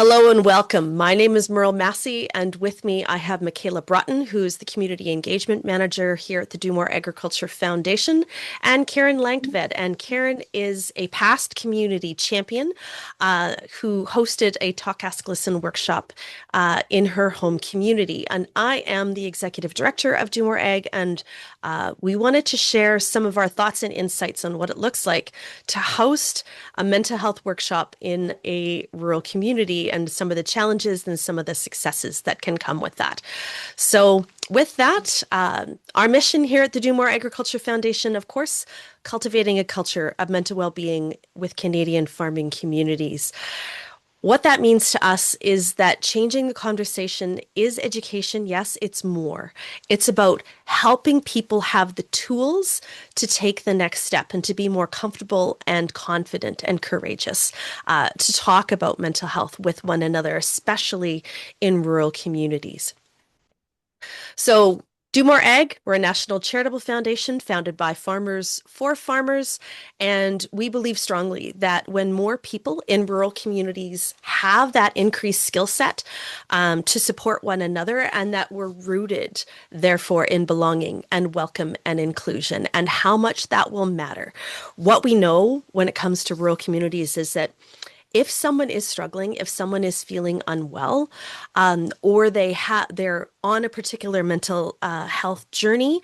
Hello and welcome. My name is Merle Massie, and with me I have Michaela Broughton, who's the Community Engagement Manager here at the Do More Agriculture Foundation, and Karen Langtved. And Karen is a past community champion who hosted a Talk, Ask, Listen workshop in her home community. And I am the Executive Director of Do More Ag, and we wanted to share some of our thoughts and insights on what it looks like to host a mental health workshop in a rural community and some of the challenges and some of the successes that can come with that. So, with that, our mission here at the Do More Agriculture Foundation, of course, cultivating a culture of mental well-being with Canadian farming communities. What that means to us is that changing the conversation is education. Yes, it's more. It's about helping people have the tools to take the next step and to be more comfortable and confident and courageous to talk about mental health with one another, especially in rural communities. So, Do More Ag, we're a national charitable foundation founded by farmers for farmers. And we believe strongly that when more people in rural communities have that increased skill set to support one another, and that we're rooted, therefore, in belonging and welcome and inclusion, and how much that will matter. What we know when it comes to rural communities is that if someone is struggling, if someone is feeling unwell, or they're on a particular mental health journey,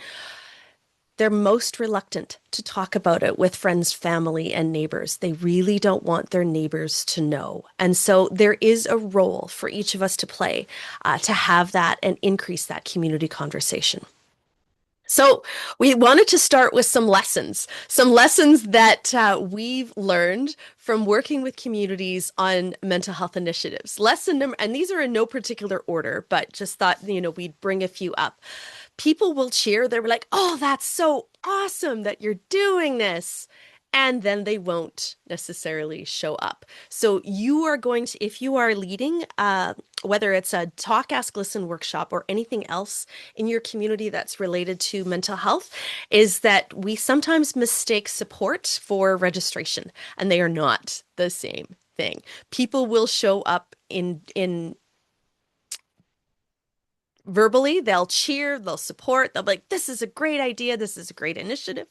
they're most reluctant to talk about it with friends, family, and neighbors. They really don't want their neighbors to know. And so there is a role for each of us to play to have that and increase that community conversation. So we wanted to start with some lessons that we've learned from working with communities on mental health initiatives. Lesson number, and these are in no particular order, but just thought, we'd bring a few up. People will cheer. They're like, oh, that's so awesome that you're doing this. And then they won't necessarily show up. So you are going to, if you are leading, whether it's a Talk, Ask, Listen workshop or anything else in your community that's related to mental health, is that we sometimes mistake support for registration, and they are not the same thing. People will show up in verbally, they'll cheer, they'll support, they'll be like, this is a great idea, this is a great initiative.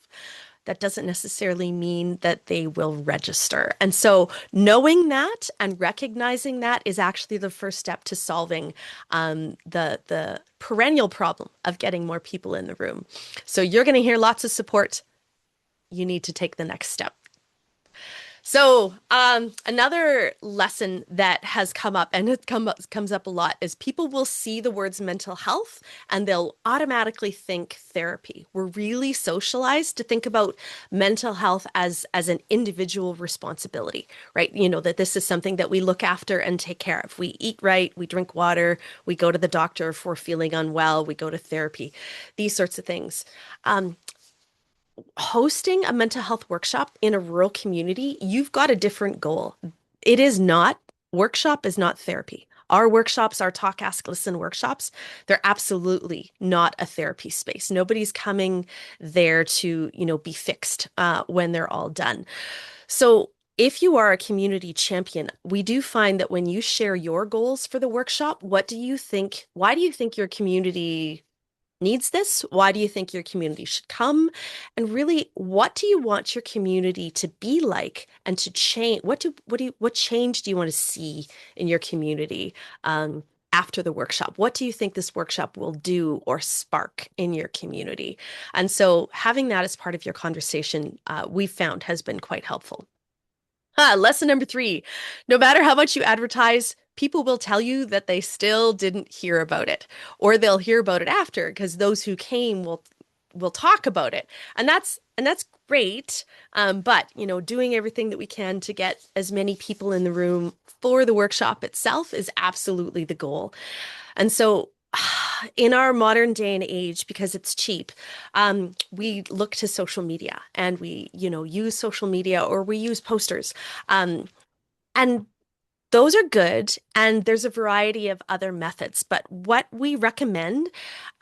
That doesn't necessarily mean that they will register. And so knowing that and recognizing that is actually the first step to solving the perennial problem of getting more people in the room. So you're going to hear lots of support. You need to take the next step. So, another lesson that has come up, and comes up a lot, is people will see the words mental health and they'll automatically think therapy. We're really socialized to think about mental health as an individual responsibility, right? That this is something that we look after and take care of. We eat right, we drink water, we go to the doctor if we're feeling unwell, we go to therapy, these sorts of things. Hosting a mental health workshop in a rural community, you've got a different goal. It is not, workshop is not therapy. Our workshops, our Talk, Ask, Listen workshops, they're absolutely not a therapy space. Nobody's coming there to, be fixed when they're all done. So if you are a community champion, we do find that when you share your goals for the workshop, why do you think your community needs this? Why do you think your community should come? And really, what do you want your community to be like and to change? What change do you want to see in your community after the workshop? What do you think this workshop will do or spark in your community? And so having that as part of your conversation, we've found has been quite helpful. Lesson number 3, no matter how much you advertise, people will tell you that they still didn't hear about it, or they'll hear about it after because those who came will talk about it. And that's great. But doing everything that we can to get as many people in the room for the workshop itself is absolutely the goal. And so in our modern day and age, because it's cheap, we look to social media and we, use social media or we use posters. And Those are good, and there's a variety of other methods. But what we recommend,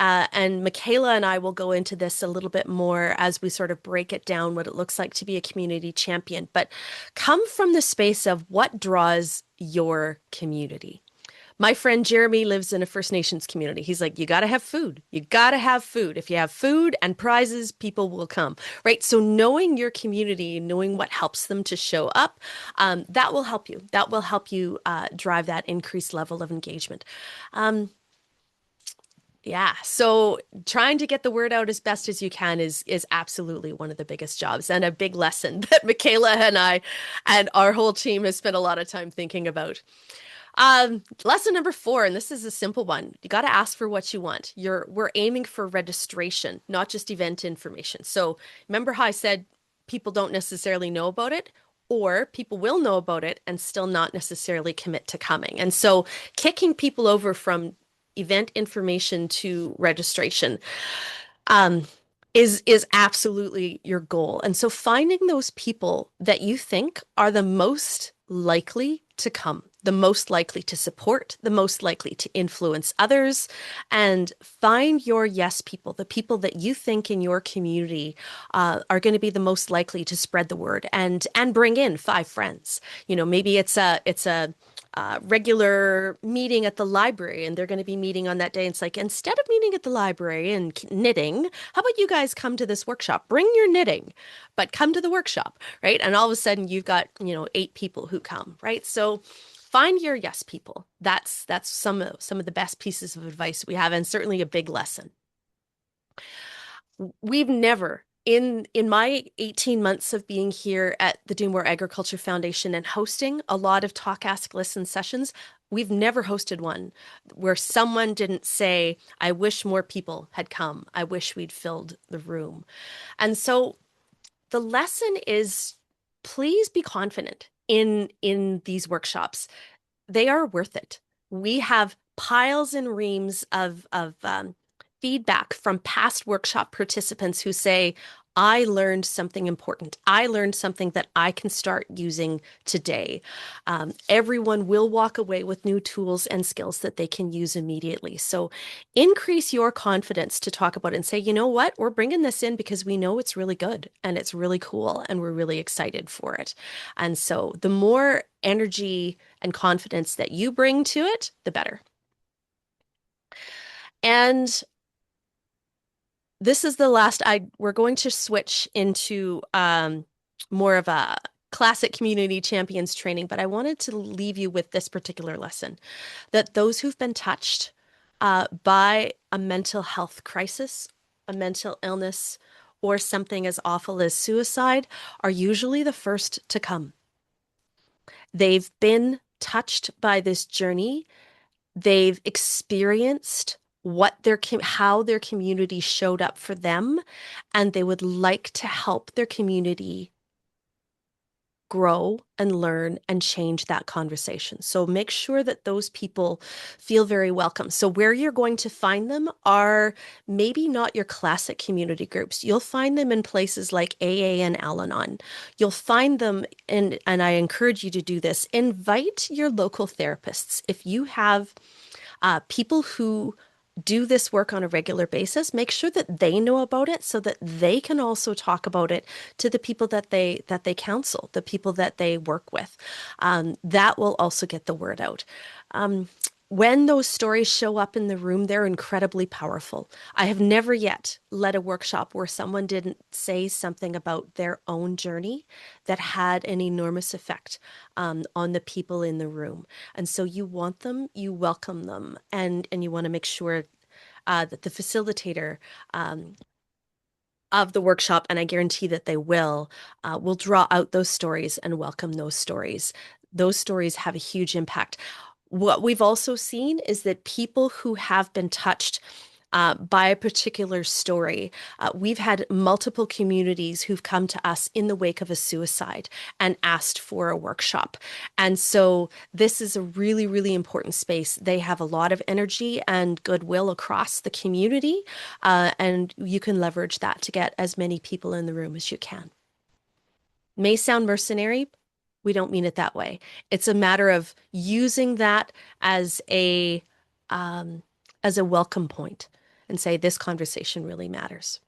and Michaela and I will go into this a little bit more as we sort of break it down, what it looks like to be a community champion, but come from the space of what draws your community. My friend Jeremy lives in a First Nations community. He's like, you got to have food. You got to have food. If you have food and prizes, people will come, right? So knowing your community, knowing what helps them to show up, that will help you. That will help you drive that increased level of engagement. Um, yeah, so trying to get the word out as best as you can is absolutely one of the biggest jobs and a big lesson that Michaela and I and our whole team has spent a lot of time thinking about. Lesson number 4, and this is a simple one. You got to ask for what you want. We're aiming for registration, not just event information. So remember how I said people don't necessarily know about it, or people will know about it and still not necessarily commit to coming. And so kicking people over from event information to registration um, is absolutely your goal. And so finding those people that you think are the most likely to come, the most likely to support, the most likely to influence others, and find your yes people, the people that you think in your community are going to be the most likely to spread the word and bring in 5 friends. You know, maybe it's a regular meeting at the library and they're going to be meeting on that day. And it's like, instead of meeting at the library and knitting, how about you guys come to this workshop? Bring your knitting, but come to the workshop, right? And all of a sudden you've got, 8 people who come, right? So find your yes people. That's some of the best pieces of advice we have, and certainly a big lesson. We've never in my 18 months of being here at the Do More Agriculture Foundation and hosting a lot of talk, ask, listen sessions, we've never hosted one where someone didn't say, I wish more people had come. I wish we'd filled the room. And so the lesson is, please be confident in these workshops. They are worth it. We have piles and reams of feedback from past workshop participants who say, I learned something important. I learned something that I can start using today. Everyone will walk away with new tools and skills that they can use immediately. So increase your confidence to talk about it and say, you know what, we're bringing this in because we know it's really good and it's really cool and we're really excited for it. And so the more energy and confidence that you bring to it, the better. And this is the last. We're going to switch into more of a classic community champions training, but I wanted to leave you with this particular lesson, that those who've been touched by a mental health crisis, a mental illness, or something as awful as suicide are usually the first to come. They've been touched by this journey. They've experienced how their community showed up for them, and they would like to help their community grow and learn and change that conversation. So make sure that those people feel very welcome. So where you're going to find them are maybe not your classic community groups. You'll find them in places like AA and Al-Anon. You'll find them and I encourage you to do this. Invite your local therapists. If you have people who do this work on a regular basis, make sure that they know about it so that they can also talk about it to the people that they counsel, the people that they work with. That will also get the word out. When those stories show up in the room, they're incredibly powerful. I have never yet led a workshop where someone didn't say something about their own journey that had an enormous effect on the people in the room. And so you want them, you welcome them, and you want to make sure that the facilitator of the workshop, and I guarantee that they will draw out those stories and welcome those stories. Those stories have a huge impact. What we've also seen is that people who have been touched by a particular story, we've had multiple communities who've come to us in the wake of a suicide and asked for a workshop. And so this is a really, really important space. They have a lot of energy and goodwill across the community, and you can leverage that to get as many people in the room as you can. May sound mercenary, We don't mean it that way. It's a matter of using that as a um, as a welcome point and say this conversation really matters.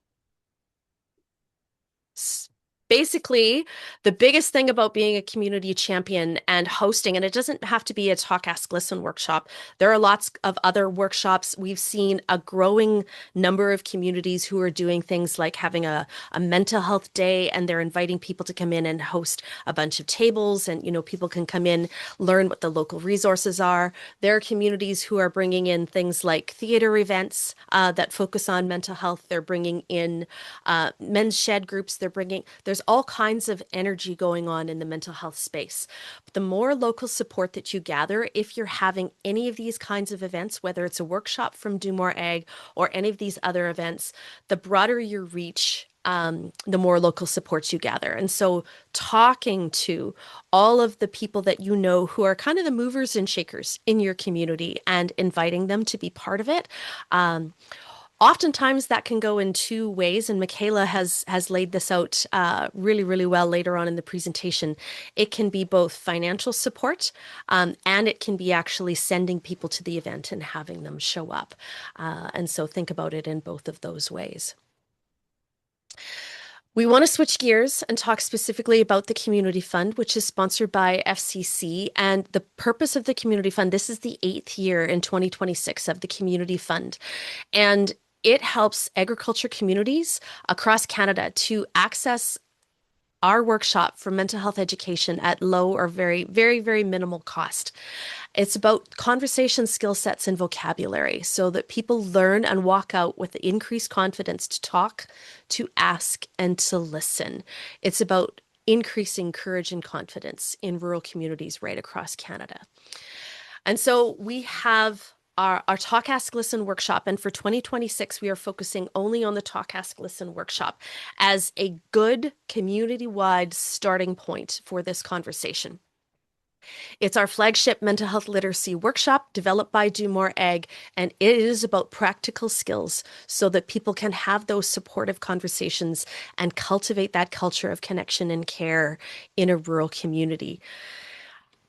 Basically, the biggest thing about being a community champion and hosting, and it doesn't have to be a Talk, Ask, Listen workshop. There are lots of other workshops. We've seen a growing number of communities who are doing things like having a mental health day, and they're inviting people to come in and host a bunch of tables, and people can come in, learn what the local resources are. There are communities who are bringing in things like theater events that focus on mental health. They're bringing in men's shed groups. There's all kinds of energy going on in the mental health space. But the more local support that you gather, if you're having any of these kinds of events, whether it's a workshop from Do More Ag or any of these other events, the broader your reach, the more local supports you gather. And so talking to all of the people that you know who are kind of the movers and shakers in your community and inviting them to be part of it. Oftentimes that can go in two ways, and Michaela has laid this out really well later on in the presentation. It can be both financial support, and it can be actually sending people to the event and having them show up. And so think about it in both of those ways. We want to switch gears and talk specifically about the Community Fund, which is sponsored by FCC. And the purpose of the Community Fund, this is the 8th year in 2026 of the Community Fund. And it helps agriculture communities across Canada to access our workshop for mental health education at low or very minimal cost. It's about conversation skill sets and vocabulary so that people learn and walk out with the increased confidence to talk, to ask, and to listen. It's about increasing courage and confidence in rural communities right across Canada. And so we have our Talk, Ask, Listen workshop. And for 2026, we are focusing only on the Talk, Ask, Listen workshop as a good community-wide starting point for this conversation. It's our flagship mental health literacy workshop developed by Do More Ag, and it is about practical skills so that people can have those supportive conversations and cultivate that culture of connection and care in a rural community.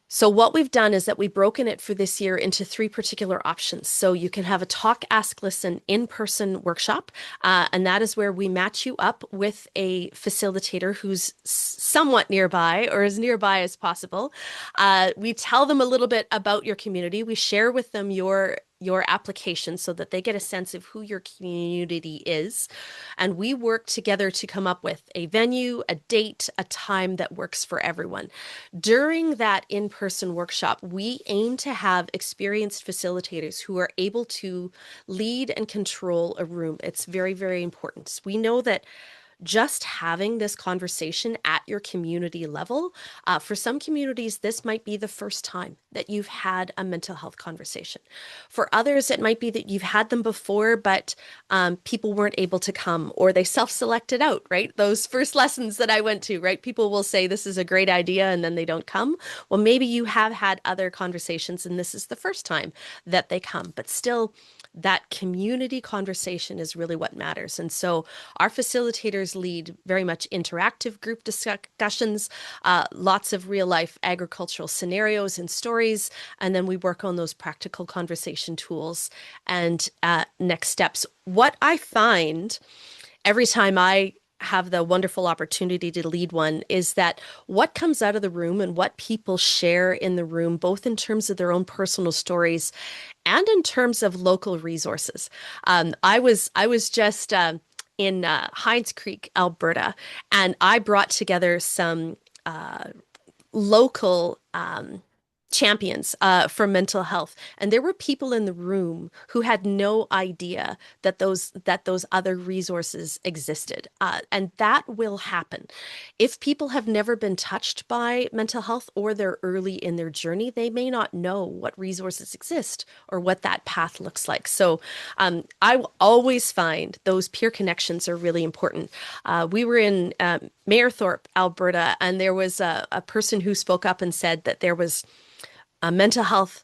So what we've done is that we've broken it for this year into 3 particular options. So you can have a Talk, Ask, Listen in-person workshop, and that is where we match you up with a facilitator who's somewhat nearby or as nearby as possible. We tell them a little bit about your community. We share with them your application so that they get a sense of who your community is. And we work together to come up with a venue, a date, a time that works for everyone. During that in-person workshop, we aim to have experienced facilitators who are able to lead and control a room. It's very important. We know that just having this conversation at your community level, for some communities, this might be the first time that you've had a mental health conversation. For others, it might be that you've had them before, but people weren't able to come or they self-selected out, right? Those first lessons that I went to, right? People will say this is a great idea and then they don't come. Well, maybe you have had other conversations and this is the first time that they come, but still, that community conversation is really what matters. And so our facilitators lead very much interactive group discussions, lots of real life agricultural scenarios and stories. And then we work on those practical conversation tools and next steps. What I find every time I have the wonderful opportunity to lead one is that what comes out of the room and what people share in the room, both in terms of their own personal stories and in terms of local resources. I was just in Hinds Creek, Alberta, and I brought together some local champions for mental health, and there were people in the room who had no idea that those other resources existed, and that will happen if people have never been touched by mental health or they're early in their journey. They may not know what resources exist or what that path looks like. So I will always find those peer connections are really important. We were in Mayerthorpe, Alberta, and there was a person who spoke up and said that there was a mental health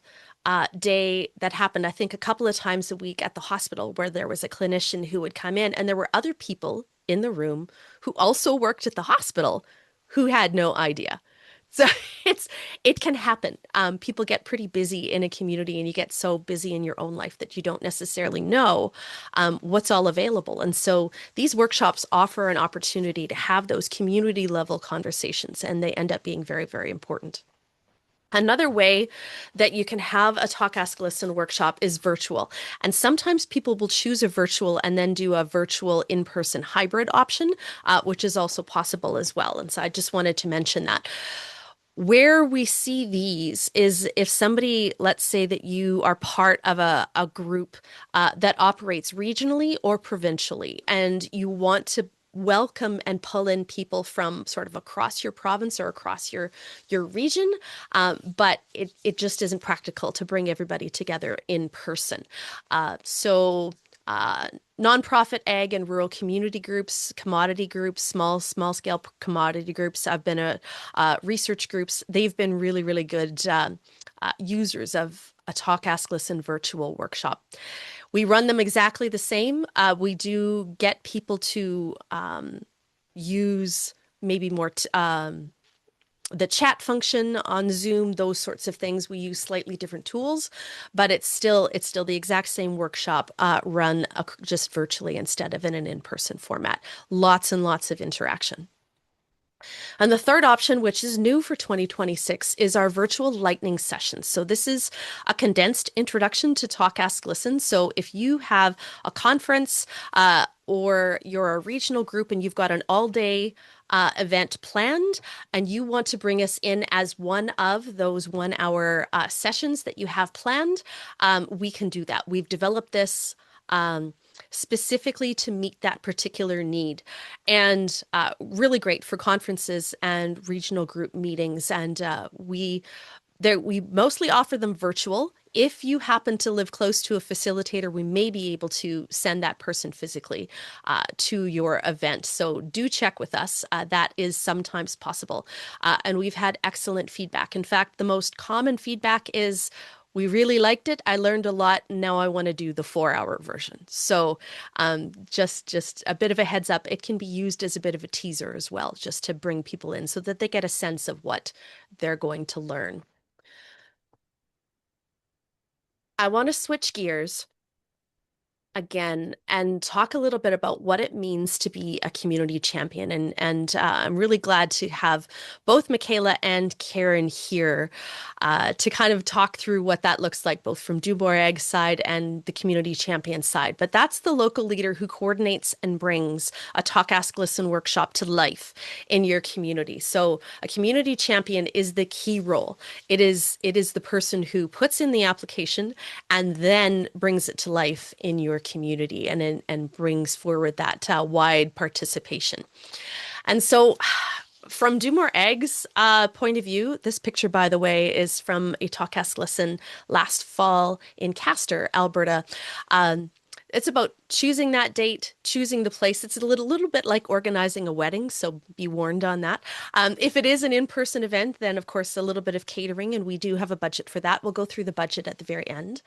day that happened, I think, a couple of times a week at the hospital where there was a clinician who would come in, and there were other people in the room who also worked at the hospital who had no idea So it's it can happen. People get pretty busy in a community, and you get so busy in your own life that you don't necessarily know what's all available. And so these workshops offer an opportunity to have those community level conversations, and they end up being very, very important. Another way that you can have a Talk, Ask, Listen workshop is virtual. And sometimes people will choose a virtual and then do a virtual in-person hybrid option, which is also possible as well. And so I just wanted to mention that. Where we see these is if somebody, let's say that you are part of a group that operates regionally or provincially, and you want to welcome and pull in people from sort of across your province or across your region, but it just isn't practical to bring everybody together in person. So nonprofit ag and rural community groups, commodity groups, small scale commodity groups. I've been a research groups. They've been really, really good users of a Talk, Ask, Listen virtual workshop. We run them exactly the same. We do get people to use maybe more the chat function on Zoom, those sorts of things. We use slightly different tools, but it's still the exact same workshop run just virtually instead of in an in-person format. Lots and lots of interaction. And the third option, which is new for 2026, is our virtual lightning sessions. So this is a condensed introduction to Talk, Ask, Listen. So if you have a conference or you're a regional group and you've got an all-day event planned and you want to bring us in as one of those 1 hour sessions that you have planned, we can do that. We've developed this specifically to meet that particular need, and really great for conferences and regional group meetings. And we mostly offer them virtual. If you happen to live close to a facilitator, we may be able to send that person physically to your event. So do check with us. That is sometimes possible. And we've had excellent feedback. In fact, the most common feedback is, we really liked it. I learned a lot. Now I want to do the 4 hour version. So just a bit of a heads up. It can be used as a bit of a teaser as well, just to bring people in so that they get a sense of what they're going to learn. I want to switch gears again and talk a little bit about what it means to be a community champion. And I'm really glad to have both Michaela and Karen here to kind of talk through what that looks like, both from DuBois Ag side and the community champion side. But that's the local leader who coordinates and brings a Talk, Ask, Listen workshop to life in your community. So a community champion is the key role. It is the person who puts in the application and then brings it to life in your community and brings forward that wide participation. And so from Do More Eggs point of view, this picture, by the way, is from a Talk, Ask, Listen last fall in Castor, Alberta. It's about choosing that date, choosing the place. It's a little bit like organizing a wedding, so be warned on that. If it is an in-person event, then of course a little bit of catering, and we do have a budget for that. We'll go through the budget at the very end.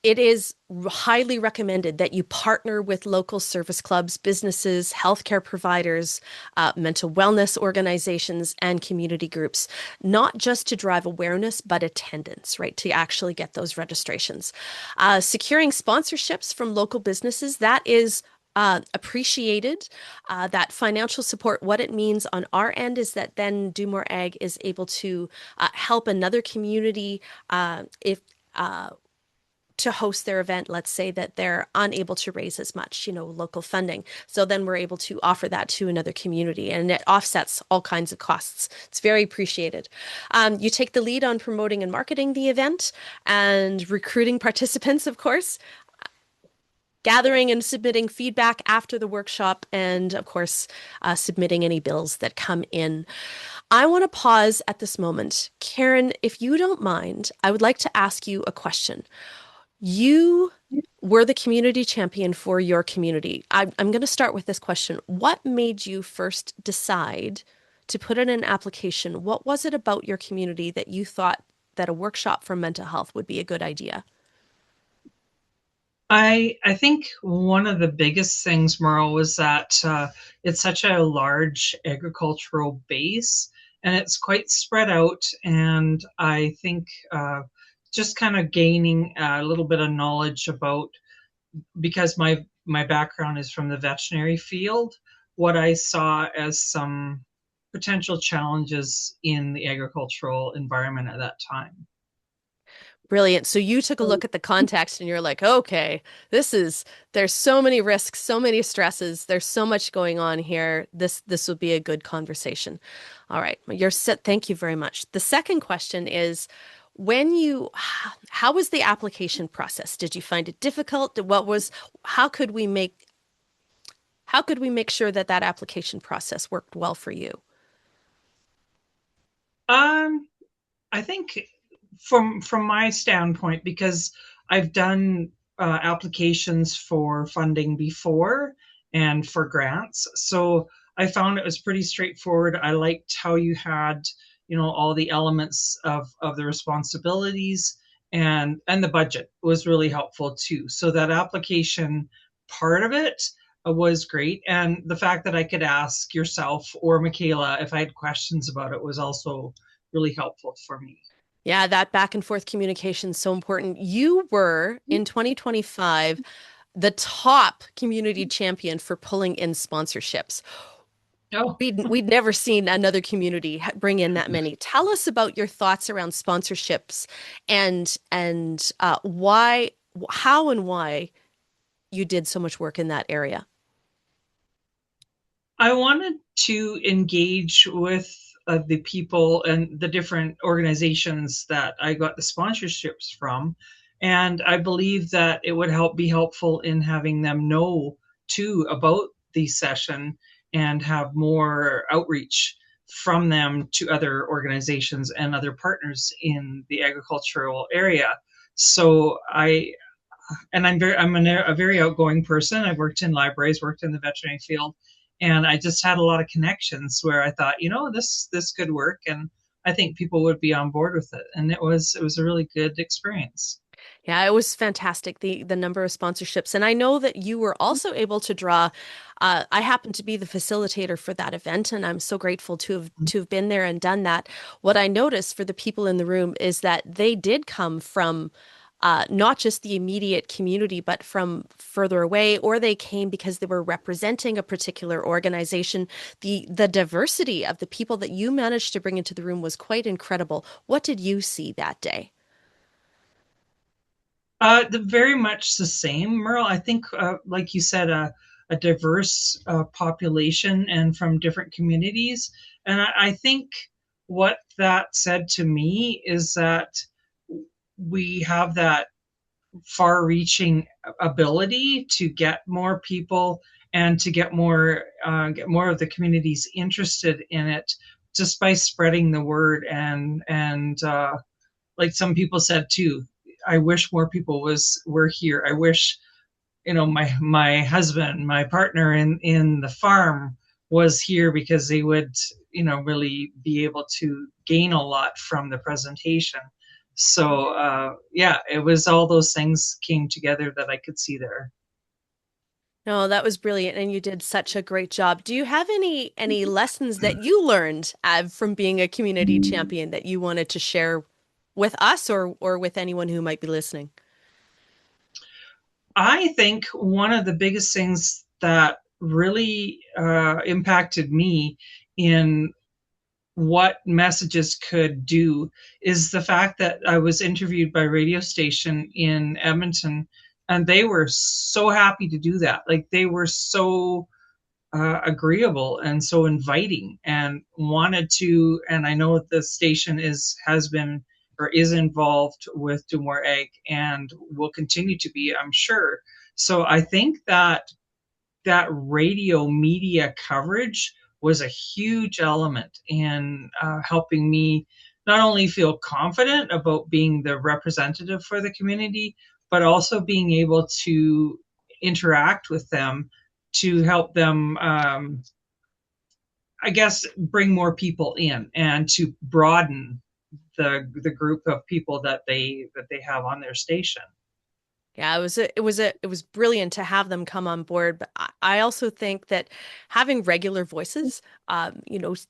It is highly recommended that you partner with local service clubs, businesses, healthcare providers, mental wellness organizations, and community groups, not just to drive awareness, but attendance, right? To actually get those registrations. Securing sponsorships from local businesses, that is appreciated. That financial support, what it means on our end is that then Do More Ag is able to help another community if to host their event. Let's say that they're unable to raise as much, local funding. So then we're able to offer that to another community, and it offsets all kinds of costs. It's very appreciated. You take the lead on promoting and marketing the event and recruiting participants, of course, gathering and submitting feedback after the workshop, and of course, submitting any bills that come in. I want to pause at this moment. Karen, if you don't mind, I would like to ask you a question. You were the community champion for your community. I'm going to start with this question. What made you first decide to put in an application? What was it about your community that you thought that a workshop for mental health would be a good idea? I think one of the biggest things, Merle, was that it's such a large agricultural base, and it's quite spread out. And I think just kind of gaining a little bit of knowledge about, because my background is from the veterinary field, what I saw as some potential challenges in the agricultural environment at that time. Brilliant. So you took a look at the context and you're like, okay, there's so many risks, so many stresses, there's so much going on here. This will be a good conversation. All right. You're set. Thank you very much. The second question is, how was the application process? Did you find it difficult? How could we make, how could we make sure that that application process worked well for you? Um, I think from my standpoint, because I've done applications for funding before and for grants, so I found it was pretty straightforward. I liked how you had, all the elements of the responsibilities, and the budget was really helpful too. So that application part of it was great, and the fact that I could ask yourself or Michaela if I had questions about it was also really helpful for me. Yeah, that back and forth communication is so important. You were in 2025 the top community champion for pulling in sponsorships. Oh, We'd never seen another community bring in that many. Tell us about your thoughts around sponsorships and how and why you did so much work in that area. I wanted to engage with the people and the different organizations that I got the sponsorships from. And I believe that it would be helpful in having them know too about the session and have more outreach from them to other organizations and other partners in the agricultural area. So I'm a very outgoing person. I've worked in libraries, worked in the veterinary field, and I just had a lot of connections where I thought, this could work, and I think people would be on board with it. And it was a really good experience. Yeah, it was fantastic, the number of sponsorships. And I know that you were also able to draw. I happened to be the facilitator for that event, and I'm so grateful to have been there and done that. What I noticed for the people in the room is that they did come from not just the immediate community, but from further away, or they came because they were representing a particular organization. The diversity of the people that you managed to bring into the room was quite incredible. What did you see that day? Very much the same, Merle. I think, like you said, a diverse population and from different communities. And I think what that said to me is that we have that far-reaching ability to get more people and to get more of the communities interested in it just by spreading the word. And like some people said too, I wish more people were here. I wish, my husband, my partner in the farm was here, because they would, really be able to gain a lot from the presentation. So yeah, it was all those things came together that I could see there. No, that was brilliant, and you did such a great job. Do you have any lessons that you learned from being a community champion that you wanted to share with us or with anyone who might be listening? I think one of the biggest things that really impacted me in what messages could do is the fact that I was interviewed by a radio station in Edmonton, and they were so happy to do that. Like, they were so agreeable and so inviting and wanted to. And I know the station has been or is involved with Do More Egg and will continue to be, I'm sure. So I think that radio media coverage was a huge element in helping me not only feel confident about being the representative for the community, but also being able to interact with them to help them, I guess, bring more people in and to broaden the group of people that they have on their station. Yeah, it was brilliant to have them come on board. But I also think that having regular voices,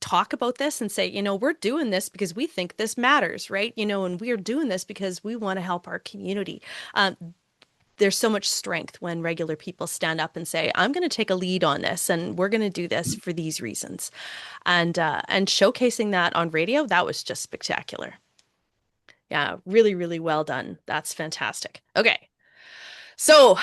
talk about this and say, we're doing this because we think this matters, right? And we're doing this because we want to help our community. Um, there's so much strength when regular people stand up and say, I'm going to take a lead on this and we're going to do this for these reasons. And showcasing that on radio, that was just spectacular. Yeah, really, really well done. That's fantastic. Okay. So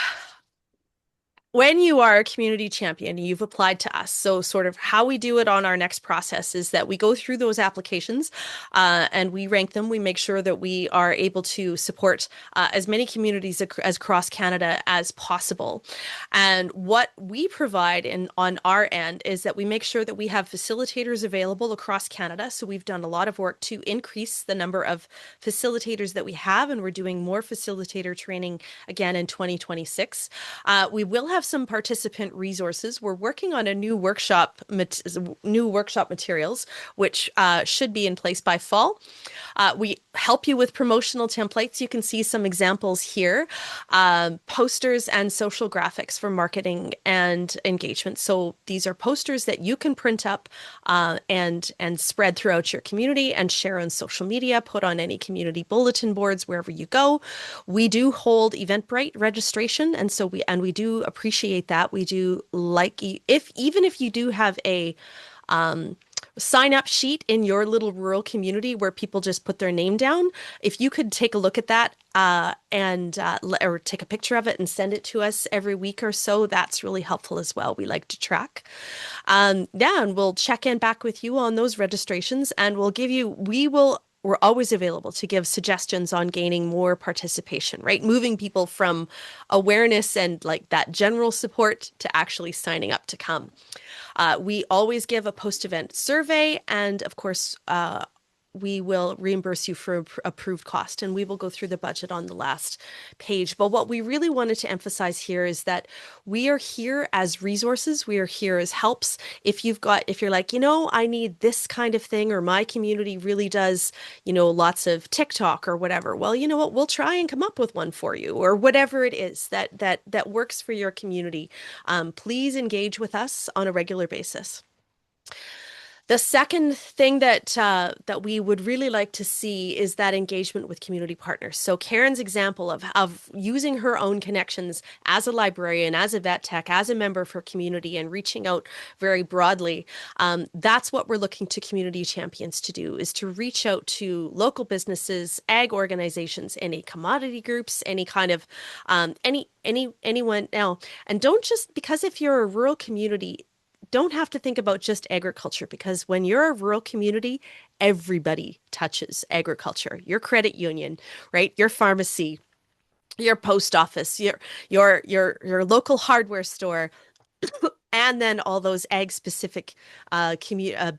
when you are a community champion, you've applied to us. So, sort of how we do it on our next process is that we go through those applications and we rank them. We make sure that we are able to support as many communities as across Canada as possible. And what we provide on our end is that we make sure that we have facilitators available across Canada. So, we've done a lot of work to increase the number of facilitators that we have, and we're doing more facilitator training again in 2026. We will have some participant resources. We're working on a new workshop materials, which should be in place by fall. We help you with promotional templates. You can see some examples here, posters and social graphics for marketing and engagement. So these are posters that you can print up and spread throughout your community and share on social media, put on any community bulletin boards wherever you go. We do hold Eventbrite registration, and so we do appreciate that. We do like if even if you do have a sign up sheet in your little rural community where people just put their name down. If you could take a look at that or take a picture of it and send it to us every week or so, that's really helpful as well. We like to track. Yeah, and we'll check in back with you on those registrations and we're always available to give suggestions on gaining more participation, right? Moving people from awareness and like that general support to actually signing up to come. We always give a post-event survey, and of course, we will reimburse you for approved cost, and we will go through the budget on the last page. But what we really wanted to emphasize here is that we are here as resources. We are here as helps. If you're like, I need this kind of thing, or my community really does, lots of TikTok or whatever. Well, you know what? We'll try and come up with one for you, or whatever it is that works for your community. Please engage with us on a regular basis. The second thing that we would really like to see is that engagement with community partners. So Karen's example of using her own connections as a librarian, as a vet tech, as a member for community, and reaching out very broadly. That's what we're looking to community champions to do: is to reach out to local businesses, ag organizations, any commodity groups, any kind of anyone now. And don't just because if you're a rural community, don't have to think about just agriculture, because when you're a rural community, everybody touches agriculture. Your credit union, right? Your pharmacy, your post office, your local hardware store, and then all those ag specific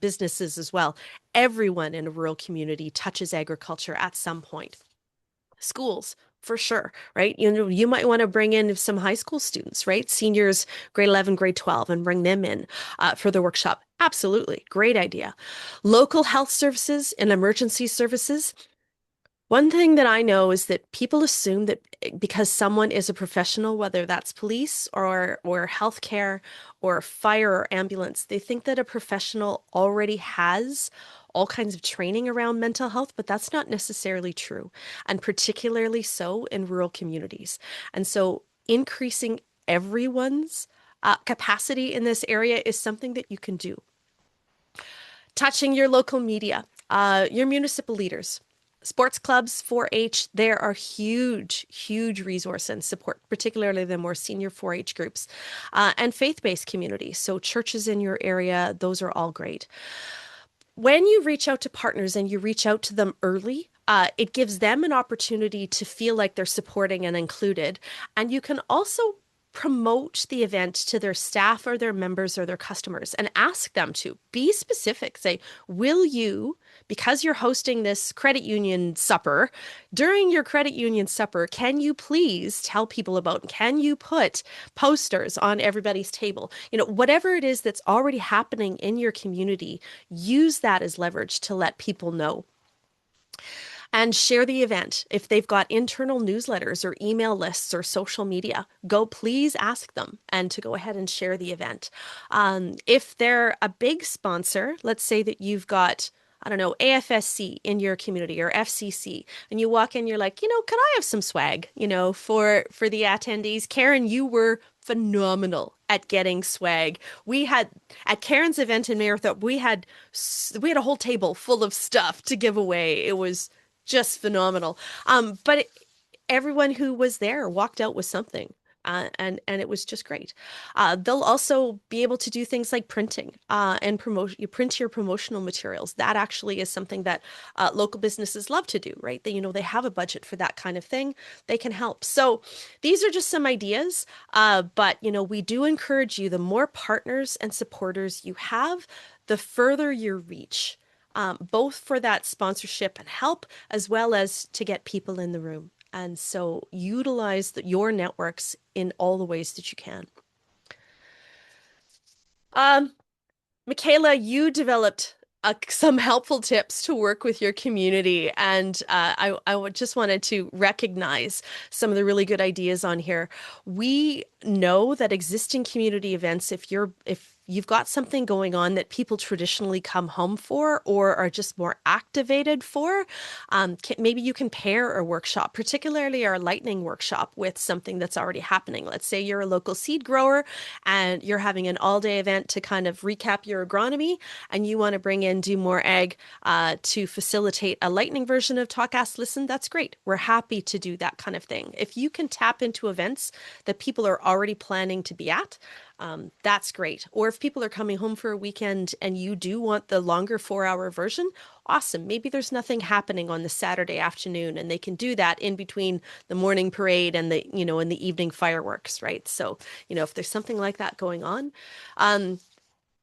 businesses as well. Everyone in a rural community touches agriculture at some point. Schools, for sure, right? You might want to bring in some high school students, right? Seniors, grade 11, grade 12, and bring them in for the workshop. Absolutely. Great idea. Local health services and emergency services. One thing that I know is that people assume that because someone is a professional, whether that's police or healthcare or fire or ambulance, they think that a professional already has all kinds of training around mental health, but that's not necessarily true, and particularly so in rural communities. And so increasing everyone's capacity in this area is something that you can do. Touching your local media, your municipal leaders. Sports clubs, 4-H, there are huge, huge resource and support, particularly the more senior 4-H groups, and faith-based communities. So churches in your area, those are all great. When you reach out to partners and you reach out to them early, it gives them an opportunity to feel like they're supporting and included. And you can also promote the event to their staff or their members or their customers and ask them to be specific. Say, will you, because you're hosting this credit union supper, during your credit union supper, can you please tell people about, can you put posters on everybody's table? Whatever it is that's already happening in your community, use that as leverage to let people know. and share the event. If they've got internal newsletters or email lists or social media, go please ask them and to go ahead and share the event. If they're a big sponsor, let's say that you've got, I don't know, AFSC in your community or FCC, and you walk in, you're like, can I have some swag, for the attendees? Karen, you were phenomenal at getting swag. We had at Karen's event in Marathon, we had a whole table full of stuff to give away. It was just phenomenal. But everyone who was there walked out with something. And it was just great. They'll also be able to do things like printing and promote. You print your promotional materials. That actually is something that local businesses love to do, right? They have a budget for that kind of thing. They can help. So these are just some ideas. But we do encourage you. The more partners and supporters you have, the further your reach. Both for that sponsorship and help, as well as to get people in the room. And so utilize your networks in all the ways that you can. Um, Michaela, you developed some helpful tips to work with your community, and I just wanted to recognize some of the really good ideas on here. We know that existing community events, if you've got something going on that people traditionally come home for or are just more activated for, maybe you can pair a workshop, particularly our lightning workshop, with something that's already happening. Let's say you're a local seed grower and you're having an all-day event to kind of recap your agronomy, and you want to bring in Do More Ag to facilitate a lightning version of Talk, Ask, Listen. That's great. We're happy to do that kind of thing. If you can tap into events that people are already planning to be at, that's great. Or if people are coming home for a weekend and you do want the longer 4-hour version, awesome. Maybe there's nothing happening on the Saturday afternoon and they can do that in between the morning parade and the evening fireworks, right? So, if there's something like that going on,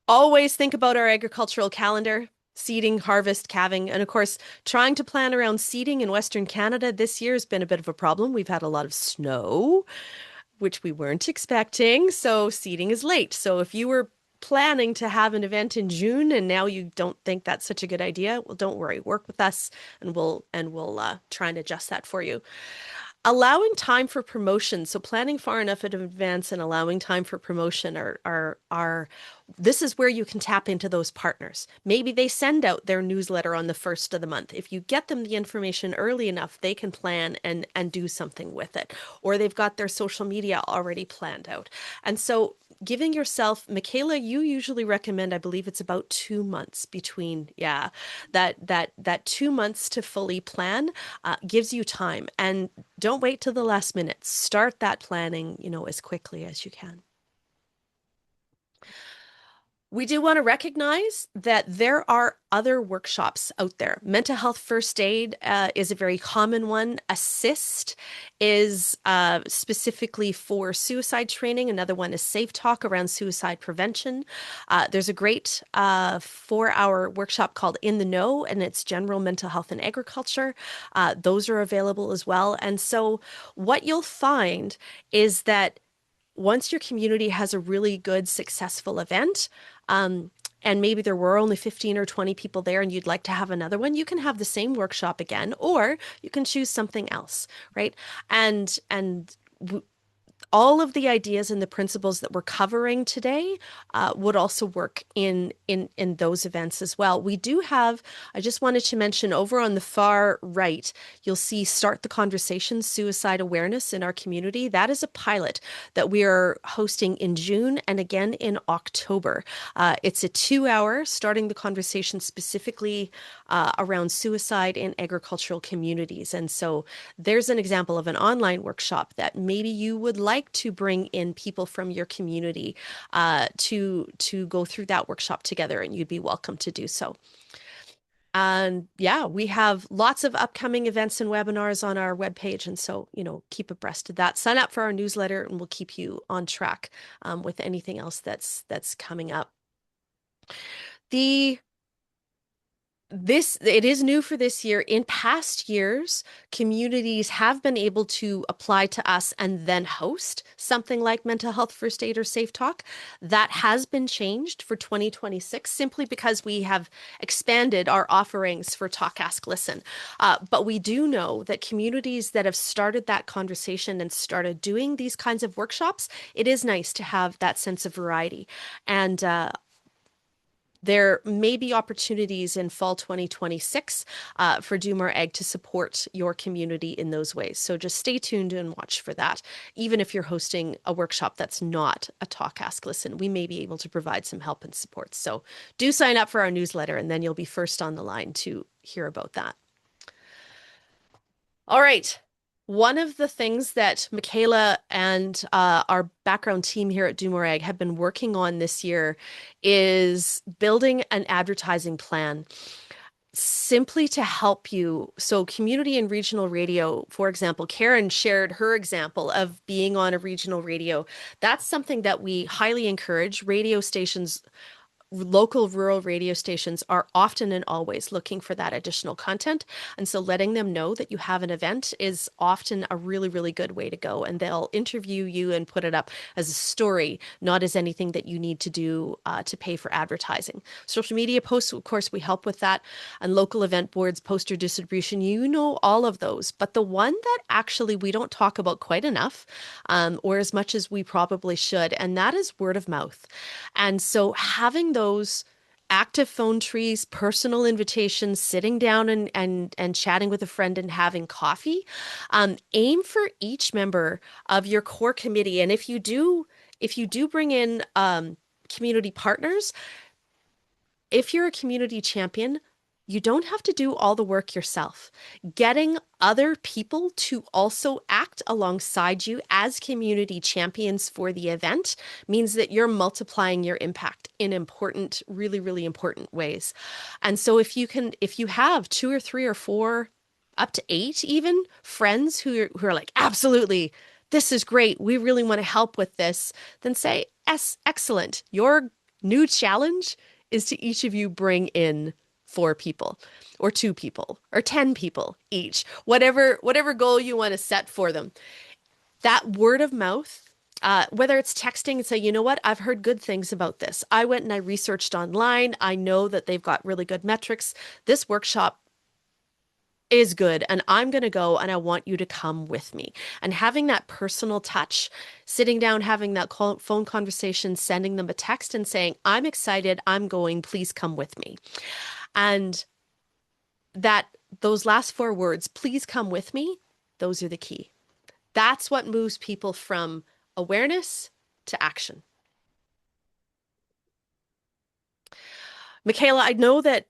always think about our agricultural calendar. Seeding, harvest, calving, and of course, trying to plan around seeding in Western Canada this year has been a bit of a problem. We've had a lot of snow, which we weren't expecting. So seeding is late. So if you were planning to have an event in June and now you don't think that's such a good idea, well, don't worry. Work with us and we'll try and adjust that for you. Allowing time for promotion. So planning far enough in advance and allowing time for promotion are this is where you can tap into those partners. Maybe they send out their newsletter on the first of the month. If you get them the information early enough, they can plan and do something with it. Or they've got their social media already planned out. And so giving yourself, Michaela, you usually recommend, I believe it's about 2 months between, that 2 months to fully plan gives you time. And don't wait till the last minute. Start that planning, as quickly as you can. We do want to recognize that there are other workshops out there. Mental health first aid is a very common one. Assist is specifically for suicide training. Another one is Safe Talk around suicide prevention. There's a great 4-hour workshop called In the Know, and it's general mental health and agriculture. Those are available as well. And so what you'll find is that once your community has a really good, successful event, and maybe there were only 15 or 20 people there and you'd like to have another one, you can have the same workshop again, or you can choose something else, right? And all of the ideas and the principles that we're covering today would also work in those events as well. We do have, I just wanted to mention over on the far right, you'll see Start the Conversation Suicide Awareness in our community. That is a pilot that we are hosting in June and again in October. It's a 2-hour starting the conversation specifically around suicide in agricultural communities. And so there's an example of an online workshop that maybe you would like to bring in people from your community to go through that workshop together, and you'd be welcome to do so. And yeah, we have lots of upcoming events and webinars on our webpage. And so, keep abreast of that. Sign up for our newsletter and we'll keep you on track with anything else that's coming up. The it is new for this year. In past years, communities have been able to apply to us and then host something like mental health first aid or safe talk. That has been changed for 2026 simply because we have expanded our offerings for talk, ask, listen. But we do know that communities that have started that conversation and started doing these kinds of workshops, it is nice to have that sense of variety. And there may be opportunities in fall 2026 for Do More Egg to support your community in those ways. So just stay tuned and watch for that. Even if you're hosting a workshop that's not a talk, ask, listen, we may be able to provide some help and support. So do sign up for our newsletter, and then you'll be first on the line to hear about that. All right. One of the things that Michaela and our background team here at Do More Egg have been working on this year is building an advertising plan simply to help you. So, community and regional radio, for example, Karen shared her example of being on a regional radio. That's something that we highly encourage. Radio stations, local rural radio stations are often and always looking for that additional content. And so letting them know that you have an event is often a really, really good way to go. And they'll interview you and put it up as a story, not as anything that you need to do to pay for advertising. Social media posts, of course, we help with that. And local event boards, poster distribution, you know all of those. But the one that actually we don't talk about quite enough, or as much as we probably should, and that is word of mouth. And so having those active phone trees, personal invitations, sitting down and chatting with a friend and having coffee, aim for each member of your core committee. And if you do bring in community partners, if you're a community champion, you don't have to do all the work yourself. Getting other people to also act alongside you as community champions for the event means that you're multiplying your impact in important, really, really important ways. And so if you have two or three or four, up to eight even friends who are like, absolutely, this is great. We really want to help with this, then say, yes, excellent. Your new challenge is to each of you bring in four people or two people or 10 people each, whatever goal you want to set for them. That word of mouth, whether it's texting and say, you know what, I've heard good things about this. I went and I researched online. I know that they've got really good metrics. This workshop is good and I'm going to go and I want you to come with me. And having that personal touch, sitting down, having that phone conversation, sending them a text and saying, I'm excited, I'm going, please come with me. And that those last four words, please come with me, those are the key. That's what moves people from awareness to action. Michaela, I know that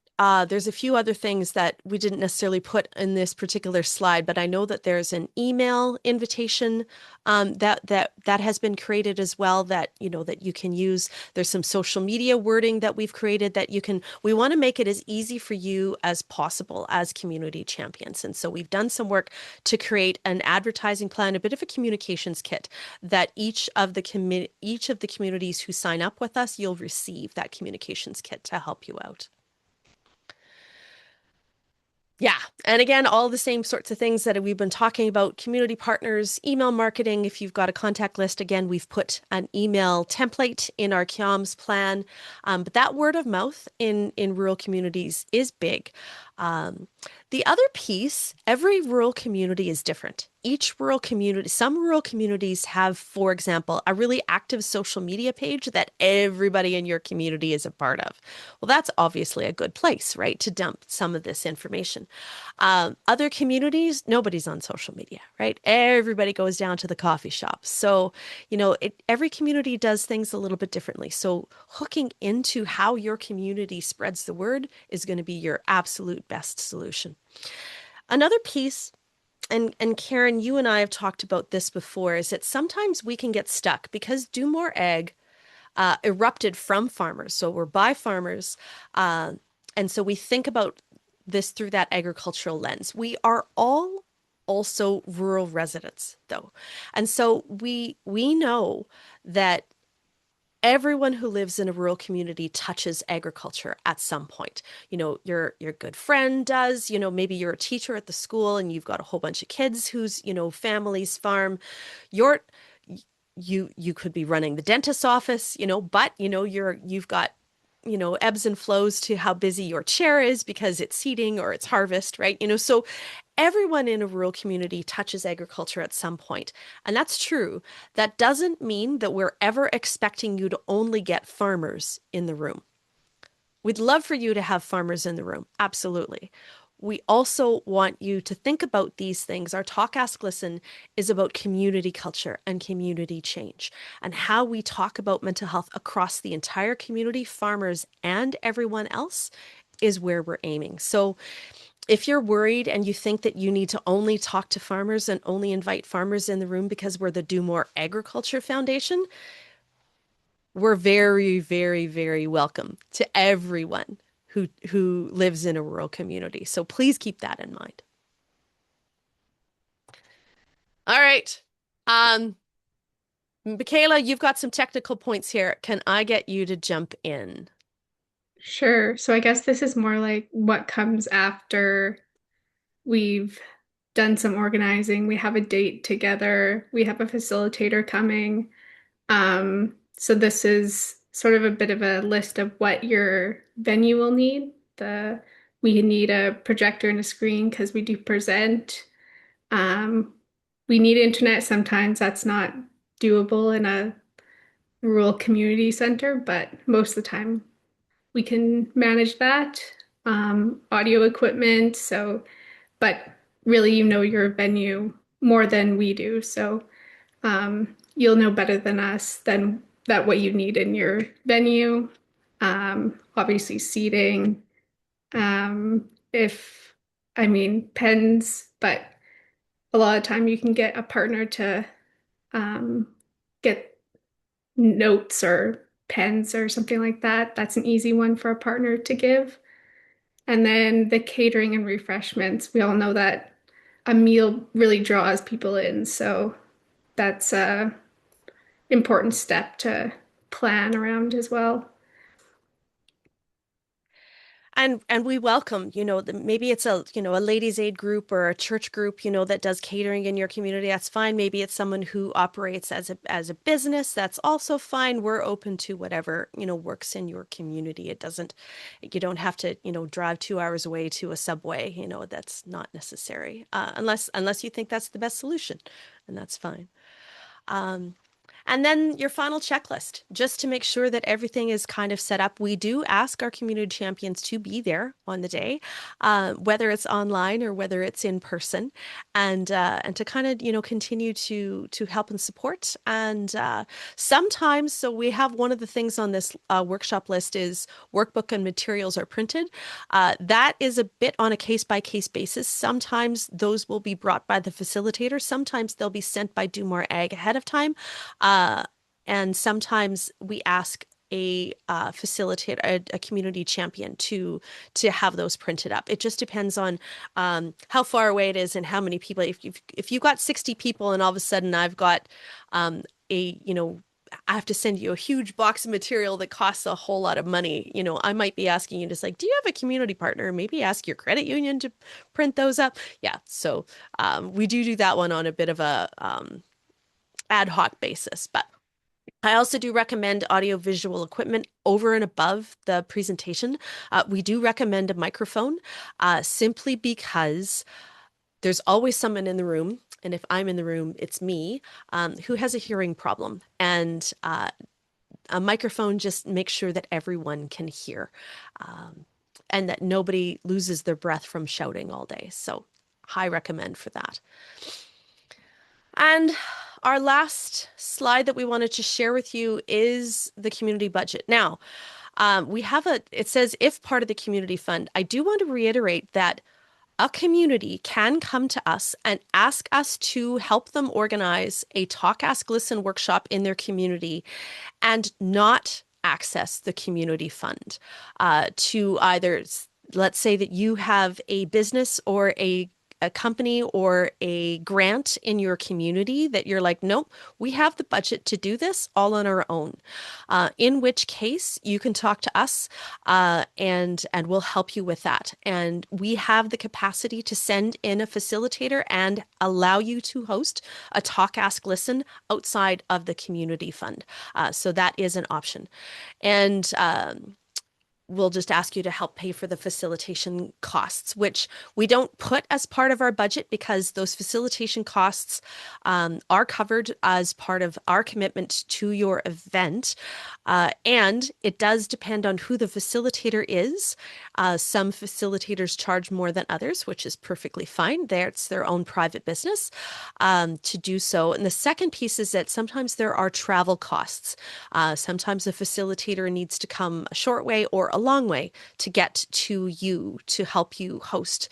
there's a few other things that we didn't necessarily put in this particular slide, but I know that there's an email invitation that has been created as well that that you can use. There's some social media wording that we've created that you can. We want to make it as easy for you as possible as community champions, and so we've done some work to create an advertising plan, a bit of a communications kit that each of the communities who sign up with us, you'll receive that communications kit to help you out. Yeah. And again, all the same sorts of things that we've been talking about, community partners, email marketing. If you've got a contact list, again, we've put an email template in our KIOMS plan. But that word of mouth in rural communities is big. The other piece, every rural community is different. Each rural community, some rural communities have, for example, a really active social media page that everybody in your community is a part of. Well, that's obviously a good place, right, to dump some of this information. Other communities, nobody's on social media, right? Everybody goes down to the coffee shop. So, every community does things a little bit differently. So hooking into how your community spreads the word is going to be your absolute best solution. Another piece, and Karen, you and I have talked about this before, is that sometimes we can get stuck because Do More Egg erupted from farmers. So we're by farmers. And so we think about this through that agricultural lens. We are all also rural residents, though. And so we know that everyone who lives in a rural community touches agriculture at some point. Your good friend does, maybe you're a teacher at the school and you've got a whole bunch of kids whose, families farm. You're you could be running the dentist's office, but you've got ebbs and flows to how busy your chair is because it's seeding or it's harvest, right? So everyone in a rural community touches agriculture at some point, and that's true. That doesn't mean that we're ever expecting you to only get farmers in the room. We'd love for you to have farmers in the room, absolutely. We also want you to think about these things. Our Talk, Ask, Listen is about community culture and community change and how we talk about mental health across the entire community, farmers and everyone else is where we're aiming. So if you're worried and you think that you need to only talk to farmers and only invite farmers in the room because we're the Do More Agriculture Foundation, we're very, very, very welcome to everyone who lives in a rural community. So please keep that in mind. All right. Um, Michaela, you've got some technical points here. Can I get you to jump in? Sure. So I guess this is more like what comes after we've done some organizing. We have a date together. We have a facilitator coming. So this is sort of a bit of a list of what your venue will need. We need a projector and a screen because we do present. Um, we need internet. Sometimes that's not doable in a rural community center, but most of the time we can manage that. Audio equipment. So, but really, your venue more than we do. So, you'll know better than us than that what you need in your venue. Obviously, seating. If I mean pens, but a lot of time you can get a partner to um, get notes or pens or something like that. That's an easy one for a partner to give. And then the catering and refreshments. We all know that a meal really draws people in. So that's a important step to plan around as well. And we welcome, maybe it's a ladies' aid group or a church group, that does catering in your community. That's fine. Maybe it's someone who operates as a business. That's also fine. We're open to whatever, works in your community. You don't have to, drive 2 hours away to a Subway. That's not necessary, unless you think that's the best solution, and that's fine. Um, and then your final checklist, just to make sure that everything is kind of set up. We do ask our community champions to be there on the day, whether it's online or whether it's in person, and to kind of continue to help and support. And sometimes, so we have one of the things on this workshop list is workbook and materials are printed. That is a bit on a case by case basis. Sometimes those will be brought by the facilitator. Sometimes they'll be sent by Do More Ag ahead of time. And sometimes we ask a facilitator, a community champion to have those printed up. It just depends on how far away it is and how many people. If you've got 60 people and all of a sudden I've got I have to send you a huge box of material that costs a whole lot of money. I might be asking you just like, do you have a community partner? Maybe ask your credit union to print those up. Yeah, so we do that one on a bit of a ad hoc basis. But I also do recommend audiovisual equipment over and above the presentation. We do recommend a microphone simply because there's always someone in the room. And if I'm in the room, it's me who has a hearing problem. And a microphone just makes sure that everyone can hear and that nobody loses their breath from shouting all day. So, high recommend for that. And our last slide that we wanted to share with you is the community budget. Now, it says if part of the community fund. I do want to reiterate that a community can come to us and ask us to help them organize a Talk, Ask, Listen workshop in their community and not access the community fund to either, let's say that you have a business or a a company or a grant in your community that you're like, nope, we have the budget to do this all on our own. In which case, you can talk to us, and we'll help you with that. And we have the capacity to send in a facilitator and allow you to host a talk, ask, listen outside of the community fund. So that is an option. And we'll just ask you to help pay for the facilitation costs, which we don't put as part of our budget because those facilitation costs are covered as part of our commitment to your event. And it does depend on who the facilitator is. Some facilitators charge more than others, which is perfectly fine. It's their own private business to do so. And the second piece is that sometimes there are travel costs. Sometimes a facilitator needs to come a short way or a long way to get to you to help you host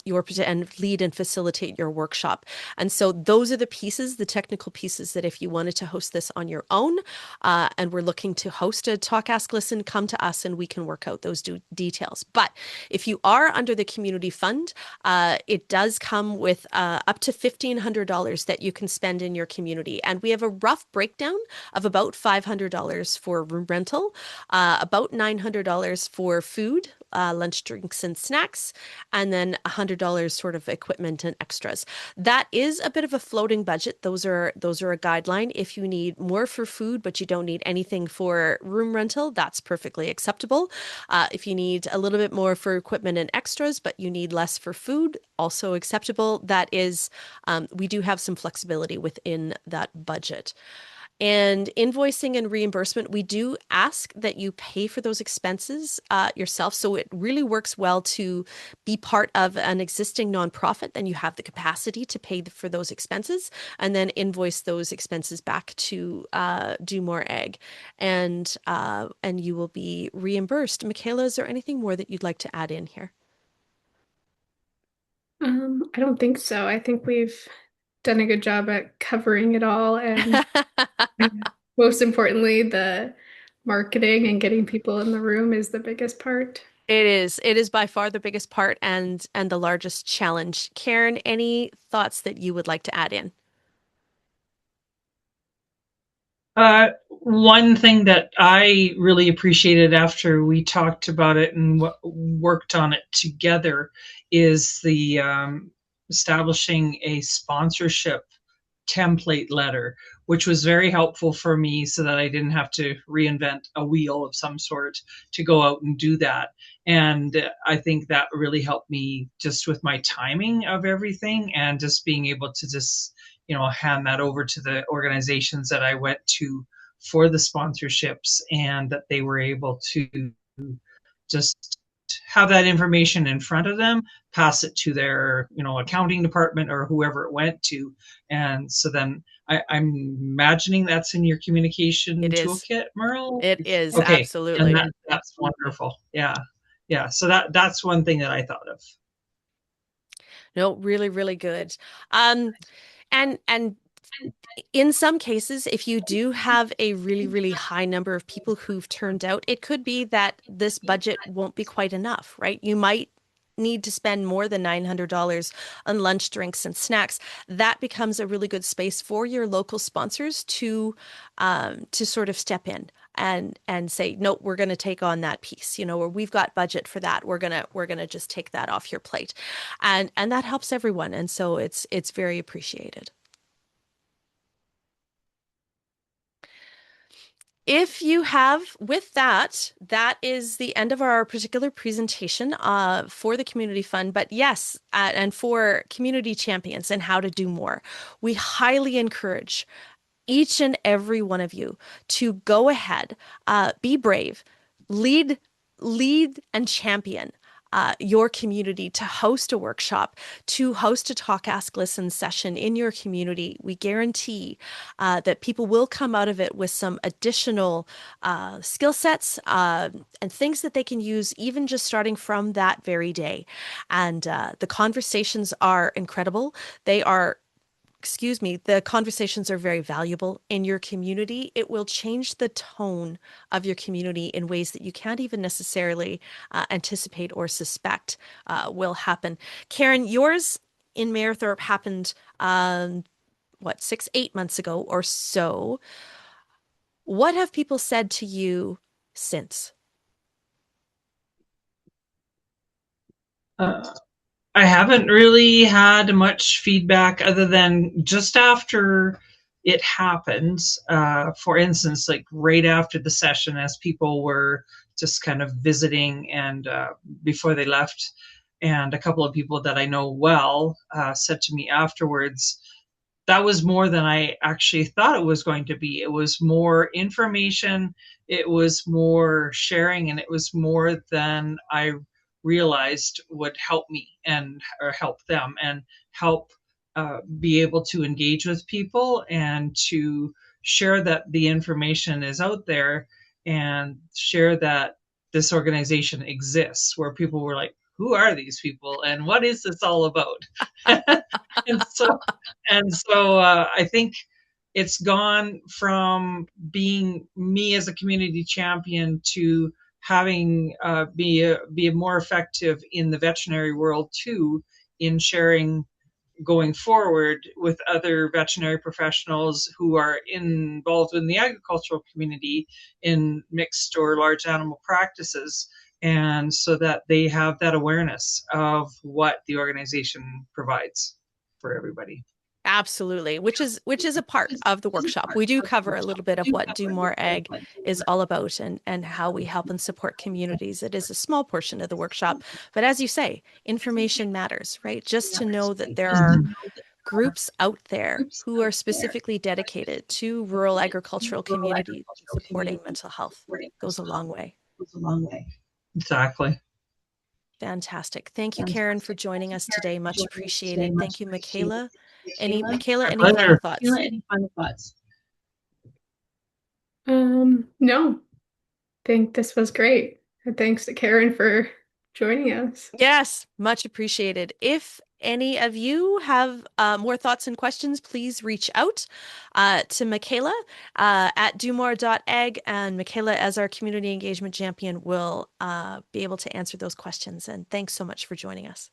your and lead and facilitate your workshop. And so those are the pieces, the technical pieces that if you wanted to host this on your own, and we're looking to host a talk, ask, listen, come to us and we can work out those details. But if you are under the community fund, it does come with up to $1,500 that you can spend in your community. And we have a rough breakdown of about $500 for room rental, about $900 for food, lunch, drinks, and snacks, and then $100 sort of equipment and extras. That is a bit of a floating budget. Those are a guideline. If you need more for food, but you don't need anything for room rental, that's perfectly acceptable. If you need a little bit more for equipment and extras, but you need less for food, also acceptable. That is, we do have some flexibility within that budget. And invoicing and reimbursement, we do ask that you pay for those expenses yourself. So it really works well to be part of an existing nonprofit. Then you have the capacity to pay for those expenses and then invoice those expenses back to Do More Egg, and you will be reimbursed. Michaela, is there anything more that you'd like to add in here? I don't think so. I think we've done a good job at covering it all, and most importantly, the marketing and getting people in the room is the biggest part. It is. It is by far the biggest part and the largest challenge. Karen, any thoughts that you would like to add in? One thing that I really appreciated after we talked about it and worked on it together is the establishing a sponsorship template letter, which was very helpful for me so that I didn't have to reinvent a wheel of some sort to go out and do that. And I think that really helped me just with my timing of everything and just being able to just, hand that over to the organizations that I went to for the sponsorships and that they were able to just have that information in front of them, pass it to their, accounting department or whoever it went to. And so then I'm imagining that's in your communication It is. toolkit, Merle? It is, Okay. And absolutely. that's wonderful. Yeah. Yeah. So that's one thing that I thought of. No, really, really good. Um, and in some cases, if you do have a really, really high number of people who've turned out, it could be that this budget won't be quite enough, right? You might need to spend more than $900 on lunch, drinks, and snacks. That becomes a really good space for your local sponsors to sort of step in and say, no, we're going to take on that piece, or we've got budget for that. We're gonna just take that off your plate, and that helps everyone, and so it's very appreciated. If you have, with that, that is the end of our particular presentation for the community fund. But yes, and for community champions and how to do more, we highly encourage each and every one of you to go ahead, be brave, lead, lead and champion your community to host a workshop, to host a talk, ask, listen session in your community. We guarantee that people will come out of it with some additional skill sets and things that they can use, even just starting from that very day. And the conversations are incredible. They are, excuse me, the conversations are very valuable in your community. It will change the tone of your community in ways that you can't even necessarily anticipate or suspect will happen. Karen, yours in Mayerthorpe happened, what, 8 months ago or so. What have people said to you since? Uh, I haven't really had much feedback other than just after it happened. For instance, like right after the session, as people were just kind of visiting and before they left, and a couple of people that I know well said to me afterwards, that was more than I actually thought it was going to be. It was more information, it was more sharing, and it was more than I realized would help me and or help them and help be able to engage with people and to share that the information is out there and share that this organization exists, where people were like, who are these people and what is this all about? and so I think it's gone from being me as a community champion to having be more effective in the veterinary world too, in sharing going forward with other veterinary professionals who are involved in the agricultural community in mixed or large animal practices, and so that they have that awareness of what the organization provides for everybody. Absolutely, which is a part of the workshop. We do cover a little bit of what Do More Ag is all about and how we help and support communities. It is a small portion of the workshop, but as you say, information matters, right? Just to know that there are groups out there who are specifically dedicated to rural agricultural communities supporting mental health goes a long way. Exactly. Fantastic. Thank you, Karen, for joining us today. Much appreciated. Thank you, Michaela. My Any final pleasure. thoughts? No, think this was great. And thanks to Karen for joining us. Yes, much appreciated. If any of you have more thoughts and questions, please reach out to Michaela at domore.ag, and Michaela, as our community engagement champion, will be able to answer those questions. And thanks so much for joining us.